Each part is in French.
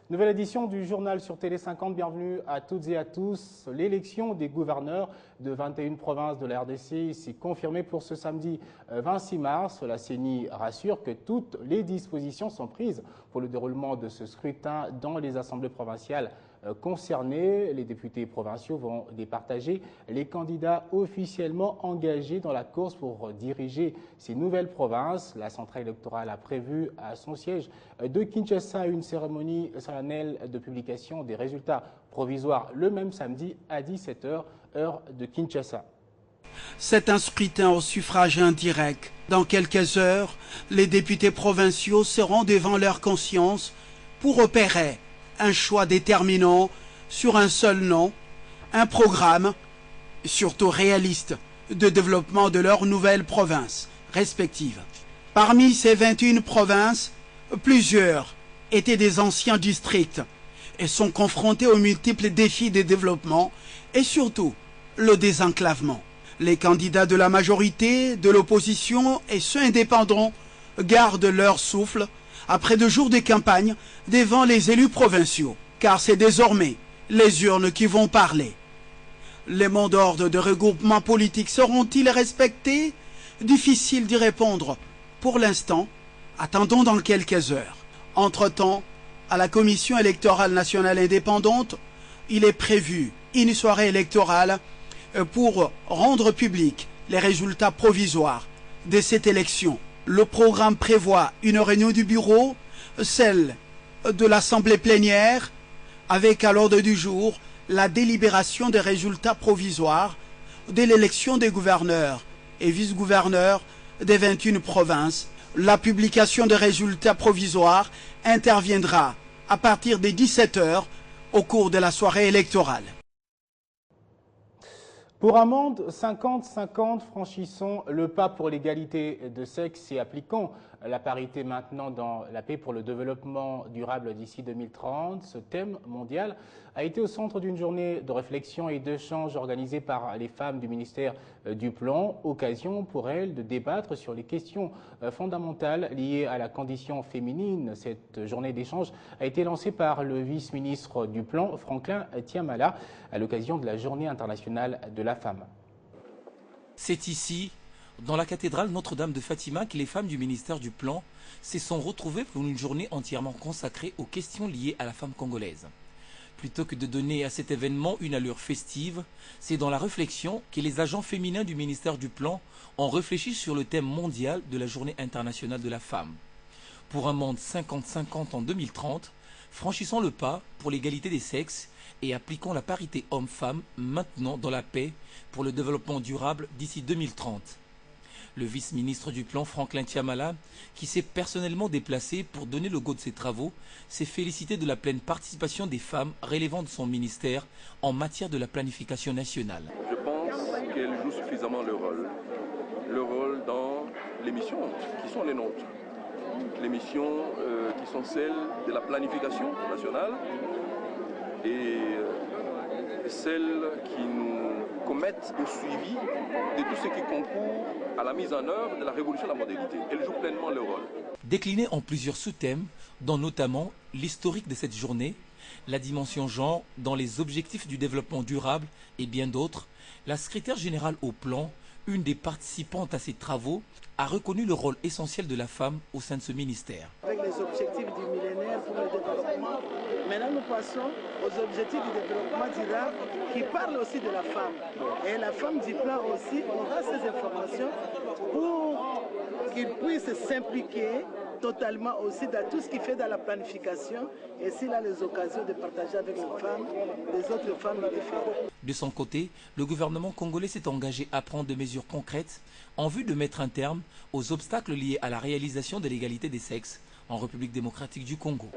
Nouvelle édition du journal sur Télé 50. Bienvenue à toutes et à tous. L'élection des gouverneurs de 21 provinces de la RDC s'est confirmée pour ce samedi 26 mars. La CENI rassure que toutes les dispositions sont prises pour le déroulement de ce scrutin dans les assemblées provinciales concernées. Les députés provinciaux vont départager les candidats officiellement engagés dans la course pour diriger ces nouvelles provinces. La centrale électorale a prévu à son siège de Kinshasa une cérémonie solennelle de publication des résultats provisoires le même samedi à 17 h, heure de Kinshasa. C'est un scrutin au suffrage indirect. Dans quelques heures, les députés provinciaux seront devant leur conscience pour opérer un choix déterminant sur un seul nom, un programme, surtout réaliste, de développement de leurs nouvelles provinces respectives. Parmi ces 21 provinces, plusieurs étaient des anciens districts et sont confrontés aux multiples défis de développement et surtout le désenclavement. Les candidats de la majorité, de l'opposition et ceux indépendants gardent leur souffle après 2 jours de campagne devant les élus provinciaux, car c'est désormais les urnes qui vont parler. Les mots d'ordre de regroupement politique seront-ils respectés? Difficile d'y répondre. Pour l'instant, attendons dans quelques heures. Entre-temps, à la Commission électorale nationale indépendante, il est prévu une soirée électorale pour rendre public les résultats provisoires de cette élection. Le programme prévoit une réunion du bureau, celle de l'Assemblée plénière, avec à l'ordre du jour la délibération des résultats provisoires de l'élection des gouverneurs et vice-gouverneurs des 21 provinces. La publication des résultats provisoires interviendra à partir des 17 h au cours de la soirée électorale. Pour un monde 50-50, franchissons le pas pour l'égalité de sexe et appliquons la parité maintenant dans la paix pour le développement durable d'ici 2030. Ce thème mondial a été au centre d'une journée de réflexion et d'échange organisée par les femmes du ministère du Plan. Occasion pour elles de débattre sur les questions fondamentales liées à la condition féminine. Cette journée d'échange a été lancée par le vice-ministre du Plan, Franklin Tiamala, à l'occasion de la Journée internationale de la femme. C'est ici, dans la cathédrale Notre-Dame de Fatima, que les femmes du ministère du Plan se sont retrouvées pour une journée entièrement consacrée aux questions liées à la femme congolaise. Plutôt que de donner à cet événement une allure festive, c'est dans la réflexion que les agents féminins du ministère du Plan ont réfléchi sur le thème mondial de la Journée internationale de la femme. Pour un monde 50-50 en 2030, franchissons le pas pour l'égalité des sexes et appliquons la parité homme-femme maintenant dans la paix pour le développement durable d'ici 2030. Le vice-ministre du Plan, Franklin Tiamala, qui s'est personnellement déplacé pour donner le go de ses travaux, s'est félicité de la pleine participation des femmes relevant de son ministère en matière de la planification nationale. Je pense qu'elles jouent suffisamment le rôle dans les missions qui sont les nôtres, les missions qui sont celles de la planification nationale et celles qui nous commettent au suivi de tout ce qui concourt à la mise en œuvre de la révolution de la modernité. Elles jouent pleinement leur rôle. Décliné en plusieurs sous-thèmes, dont notamment l'historique de cette journée, la dimension genre dans les objectifs du développement durable et bien d'autres, la secrétaire générale au Plan, une des participantes à ces travaux, a reconnu le rôle essentiel de la femme au sein de ce ministère. Avec les objectifs du millénaire pour le développement, maintenant nous passons aux objectifs du développement durable qui parlent aussi de la femme. Et la femme du Plan aussi aura ces informations pour qu'il puisse s'impliquer totalement aussi dans tout ce qui fait dans la planification et s'il a les occasions de partager avec les femmes, les autres femmes et les femmes. De son côté, le gouvernement congolais s'est engagé à prendre des mesures concrètes en vue de mettre un terme aux obstacles liés à la réalisation de l'égalité des sexes en République démocratique du Congo.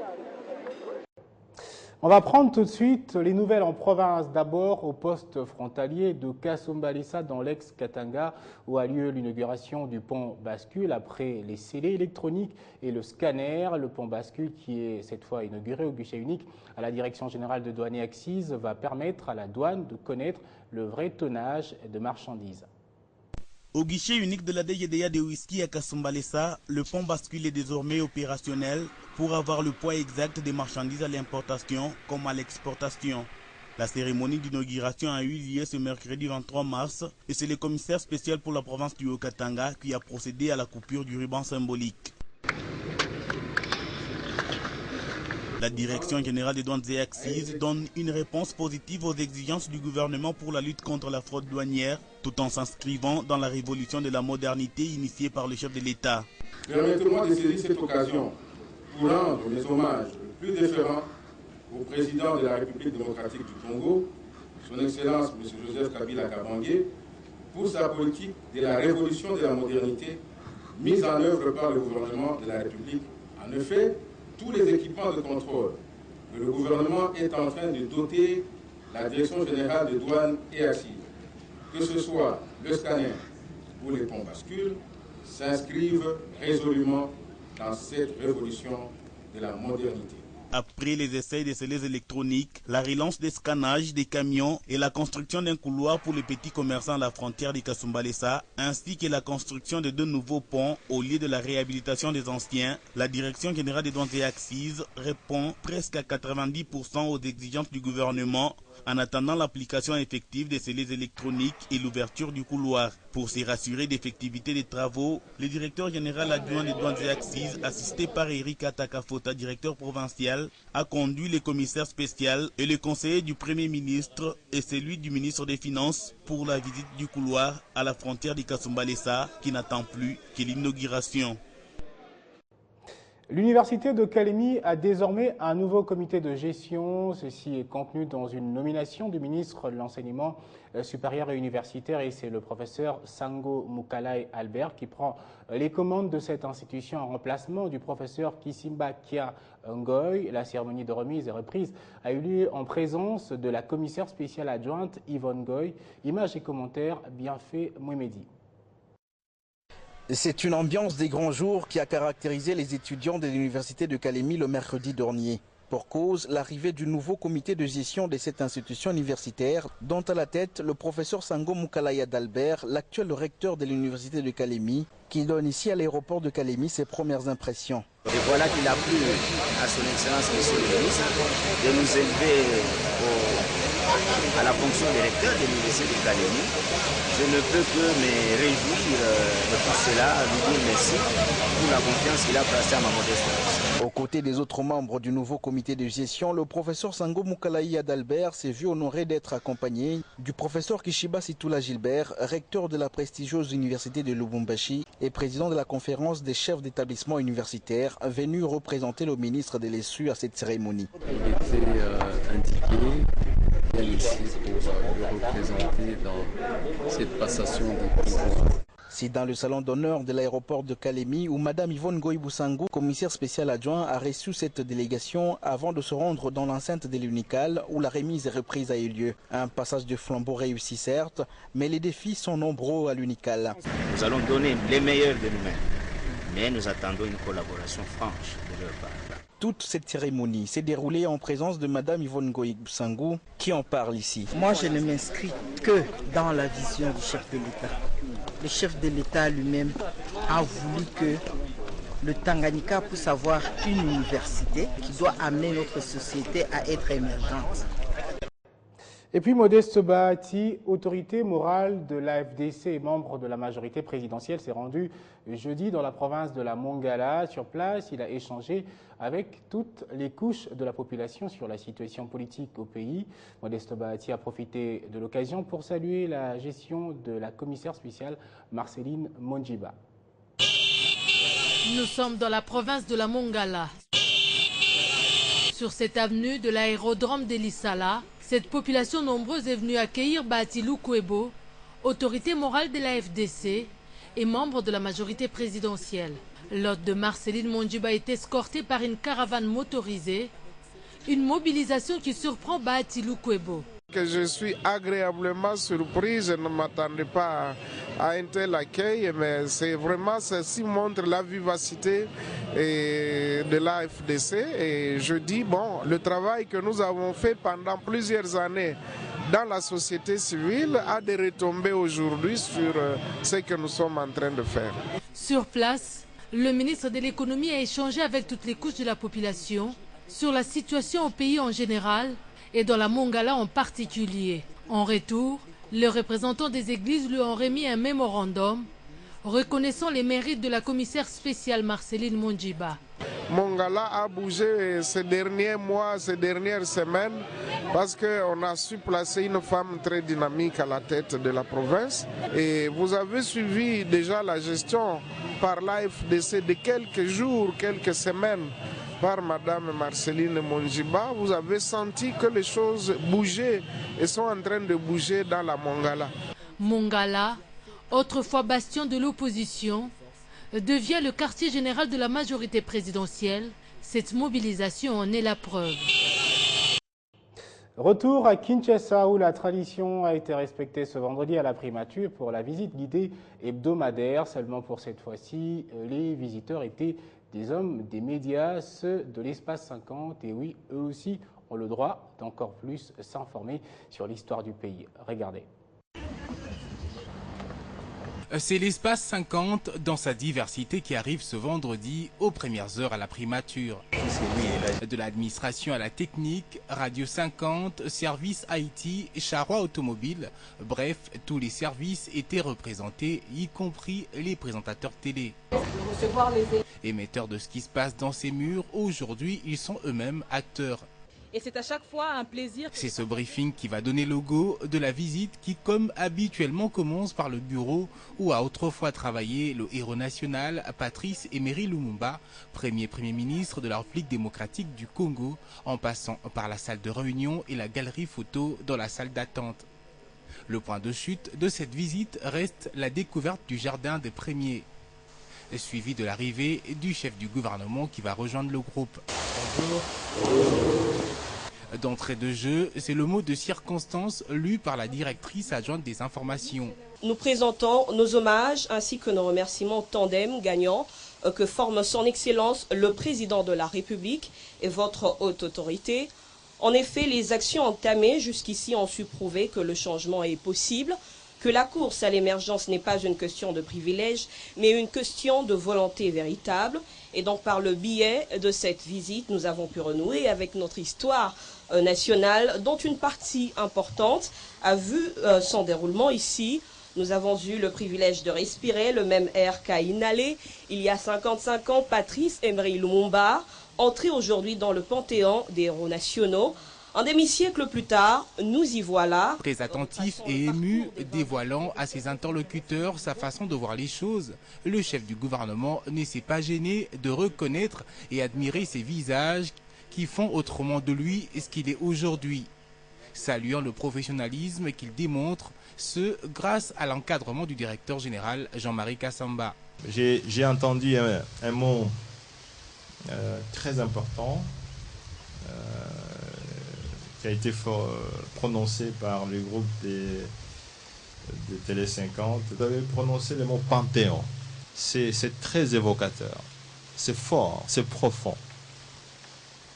On va prendre tout de suite les nouvelles en province. D'abord au poste frontalier de Kasumbalissa dans l'ex-Katanga où a lieu l'inauguration du pont bascule après les scellés électroniques et le scanner. Le pont bascule qui est cette fois inauguré au guichet unique à la Direction générale de douane et accises va permettre à la douane de connaître le vrai tonnage de marchandises. Au guichet unique de la DGDA de Whisky à Kasumbalesa, le pont bascule est désormais opérationnel pour avoir le poids exact des marchandises à l'importation comme à l'exportation. La cérémonie d'inauguration a eu lieu ce mercredi 23 mars et c'est le commissaire spécial pour la province du Haut-Katanga qui a procédé à la coupure du ruban symbolique. La Direction générale des douanes et accises donne une réponse positive aux exigences du gouvernement pour la lutte contre la fraude douanière, tout en s'inscrivant dans la révolution de la modernité initiée par le chef de l'État. Permettez-moi de saisir cette occasion pour rendre les hommages les plus déférents au président de la République démocratique du Congo, son Excellence M. Joseph Kabila Kabange, pour sa politique de la révolution de la modernité mise en œuvre par le gouvernement de la République. En effet, tous les équipements de contrôle que le gouvernement est en train de doter la Direction générale des douanes et accises, que ce soit le scanner ou les ponts bascules, s'inscrivent résolument dans cette révolution de la modernité. Après les essais des scellés électroniques, la relance des scannages des camions et la construction d'un couloir pour les petits commerçants à la frontière de Kasumbalesa, ainsi que la construction de 2 nouveaux ponts au lieu de la réhabilitation des anciens, la Direction générale des douanes et accises répond presque à 90% aux exigences du gouvernement en attendant l'application effective des scellés électroniques et l'ouverture du couloir. Pour se rassurer d'effectivité des travaux, le directeur général adjoint des douanes et accises, assisté par Eric Atakafota, directeur provincial, a conduit le commissaire spécial et le conseiller du Premier ministre et celui du ministre des Finances pour la visite du couloir à la frontière de Kasumbalesa qui n'attend plus que l'inauguration. L'université de Kalemi a désormais un nouveau comité de gestion. Ceci est contenu dans une nomination du ministre de l'Enseignement supérieur et universitaire et c'est le professeur Sango Mukalai Albert qui prend les commandes de cette institution en remplacement du professeur Kisimba Kia Ngoy. La cérémonie de remise et reprise a eu lieu en présence de la commissaire spéciale adjointe Yvonne Goy. Images et commentaires Bienfait Mouemedi. C'est une ambiance des grands jours qui a caractérisé les étudiants de l'université de Kalemi le mercredi dernier. Pour cause, l'arrivée du nouveau comité de gestion de cette institution universitaire, dont à la tête le professeur Sango Mukalaya d'Albert, l'actuel recteur de l'université de Kalemi, qui donne ici à l'aéroport de Kalemi ses premières impressions. Et voilà qu'il a plu à son excellence monsieur le ministre de nous élever à la fonction de recteur de l'université de Kalemi. Je ne peux que me réjouir de tout cela, lui dire merci pour la confiance qu'il a placée à ma modeste personne. Aux côtés des autres membres du nouveau comité de gestion, le professeur Sango Mukalaya d'Albert s'est vu honoré d'être accompagné du professeur Kishiba Situla Gilbert, recteur de la prestigieuse université de Lubumbashi et président de la conférence des chefs d'établissement universitaires, venu représenter le ministre de l'ESU à cette cérémonie. Il était indiqué ici pour le représenter dans cette passation de pouvoir. C'est dans le salon d'honneur de l'aéroport de Kalemi où Mme Yvonne Goy-Bousangou, commissaire spécial adjoint, a reçu cette délégation avant de se rendre dans l'enceinte de l'UNICAL où la remise et reprise a eu lieu. Un passage de flambeau réussi certes, mais les défis sont nombreux à l'UNICAL. Nous allons donner les meilleurs de nous-mêmes, mais nous attendons une collaboration franche de leur part. Toute cette cérémonie s'est déroulée en présence de Mme Yvonne Goy-Bousangou qui en parle ici. Moi, je ne m'inscris que dans la vision du chef de l'État. Le chef de l'État lui-même a voulu que le Tanganyika puisse avoir une université qui doit amener notre société à être émergente. Et puis Modeste Bahati, autorité morale de l'AFDC et membre de la majorité présidentielle, s'est rendu jeudi dans la province de la Mongala. Sur place, il a échangé avec toutes les couches de la population sur la situation politique au pays. Modeste Bahati a profité de l'occasion pour saluer la gestion de la commissaire spéciale Marceline Monjiba. Nous sommes dans la province de la Mongala. Sur cette avenue de l'aérodrome d'Elisala, cette population nombreuse est venue accueillir Bahati Lukwebo, autorité morale de la FDC et membre de la majorité présidentielle. L'hôte de Marceline Monjiba est escorté par une caravane motorisée, une mobilisation qui surprend Bahati Lukwebo. Je suis agréablement surpris, je ne m'attendais pas à un tel accueil, mais c'est vraiment, ceci montre la vivacité de l'AFDC. Et je dis, bon, le travail que nous avons fait pendant plusieurs années dans la société civile a des retombées aujourd'hui sur ce que nous sommes en train de faire. Sur place, le ministre de l'économie a échangé avec toutes les couches de la population sur la situation au pays en général et dans la Mongala en particulier. En retour, les représentants des églises lui ont remis un mémorandum reconnaissant les mérites de la commissaire spéciale Marceline Mondjiba. Mongala a bougé ces derniers mois, ces dernières semaines, parce qu'on a su placer une femme très dynamique à la tête de la province. Et vous avez suivi déjà la gestion par l'AFDC de quelques jours, quelques semaines, par Madame Marceline Mondjiba. Vous avez senti que les choses bougeaient et sont en train de bouger dans la Mongala. Mongala, autrefois bastion de l'opposition, devient le quartier général de la majorité présidentielle. Cette mobilisation en est la preuve. Retour à Kinshasa où la tradition a été respectée ce vendredi à la primature pour la visite guidée hebdomadaire. Seulement pour cette fois-ci, les visiteurs étaient des hommes des médias, ceux de l'espace 50. Et oui, eux aussi ont le droit d'encore plus s'informer sur l'histoire du pays. Regardez. C'est l'espace 50 dans sa diversité qui arrive ce vendredi aux premières heures à la primature. De l'administration à la technique, Radio 50, service IT, charroi automobile, bref, tous les services étaient représentés, y compris les présentateurs télé. Émetteurs de ce qui se passe dans ces murs, aujourd'hui ils sont eux-mêmes acteurs. Et c'est à chaque fois un plaisir. C'est ce briefing qui va donner le go de la visite qui, comme habituellement, commence par le bureau où a autrefois travaillé le héros national Patrice Emery Lumumba, premier ministre de la République démocratique du Congo, en passant par la salle de réunion et la galerie photo dans la salle d'attente. Le point de chute de cette visite reste la découverte du jardin des premiers, suivi de l'arrivée du chef du gouvernement qui va rejoindre le groupe. Bonjour. D'entrée de jeu, c'est le mot de circonstance lu par la directrice adjointe des informations. Nous présentons nos hommages ainsi que nos remerciements au tandem gagnant que forme son Excellence le Président de la République et votre haute autorité. En effet, les actions entamées jusqu'ici ont su prouver que le changement est possible, que la course à l'émergence n'est pas une question de privilège, mais une question de volonté véritable. Et donc par le biais de cette visite, nous avons pu renouer avec notre histoire nationale, dont une partie importante a vu son déroulement ici. Nous avons eu le privilège de respirer le même air qu'a inhalé il y a 55 ans Patrice Emery Lumumba, entré aujourd'hui dans le panthéon des héros nationaux. Un demi-siècle plus tard, nous y voilà. Très attentif et ému, dévoilant à ses interlocuteurs sa façon de voir les choses, le chef du gouvernement ne s'est pas gêné de reconnaître et admirer ces visages qui font autrement de lui ce qu'il est aujourd'hui, saluant le professionnalisme qu'il démontre, ce grâce à l'encadrement du directeur général Jean-Marie Kassamba. J'ai entendu un mot très important qui a été prononcé par le groupe des Télé 50. Vous avez prononcé le mot Panthéon. C'est très évocateur, c'est fort, c'est profond.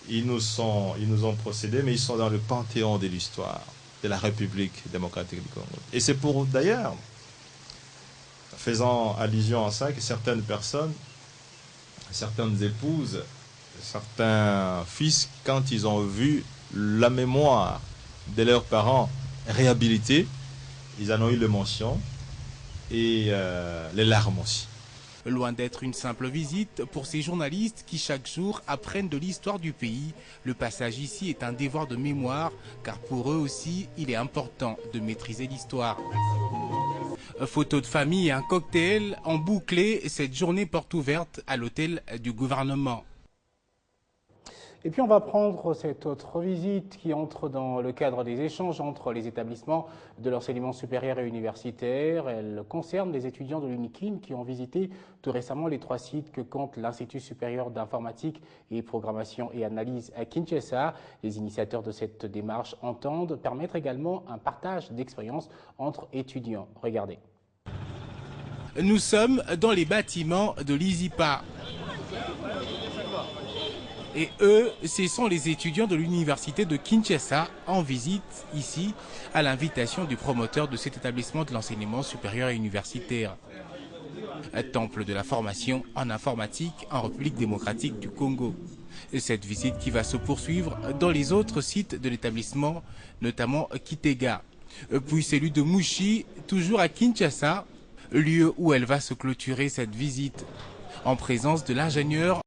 Ils nous ont procédé, mais ils sont dans le panthéon de l'histoire de la République démocratique du Congo. Et c'est pour, d'ailleurs, faisant allusion à ça, que certaines personnes, certaines épouses, certains fils, quand ils ont vu la mémoire de leurs parents réhabilités, ils en ont eu l'émotion et les larmes aussi. Loin d'être une simple visite, pour ces journalistes qui chaque jour apprennent de l'histoire du pays, le passage ici est un devoir de mémoire, car pour eux aussi, il est important de maîtriser l'histoire. Photo de famille et un cocktail ont bouclé cette journée porte ouverte à l'hôtel du gouvernement. Et puis on va prendre cette autre visite qui entre dans le cadre des échanges entre les établissements de l'enseignement supérieur et universitaire. Elle concerne les étudiants de l'UNIKIN qui ont visité tout récemment les 3 sites que compte l'Institut supérieur d'informatique et programmation et analyse à Kinshasa. Les initiateurs de cette démarche entendent permettre également un partage d'expériences entre étudiants. Regardez. nous sommes dans les bâtiments de l'ISIPA. Et eux, ce sont les étudiants de l'université de Kinshasa en visite ici à l'invitation du promoteur de cet établissement de l'enseignement supérieur et universitaire. Temple de la formation en informatique en République démocratique du Congo. Cette visite qui va se poursuivre dans les autres sites de l'établissement, notamment Kitega. Puis celui de Mouchi, toujours à Kinshasa, lieu où elle va se clôturer cette visite, en présence de l'ingénieur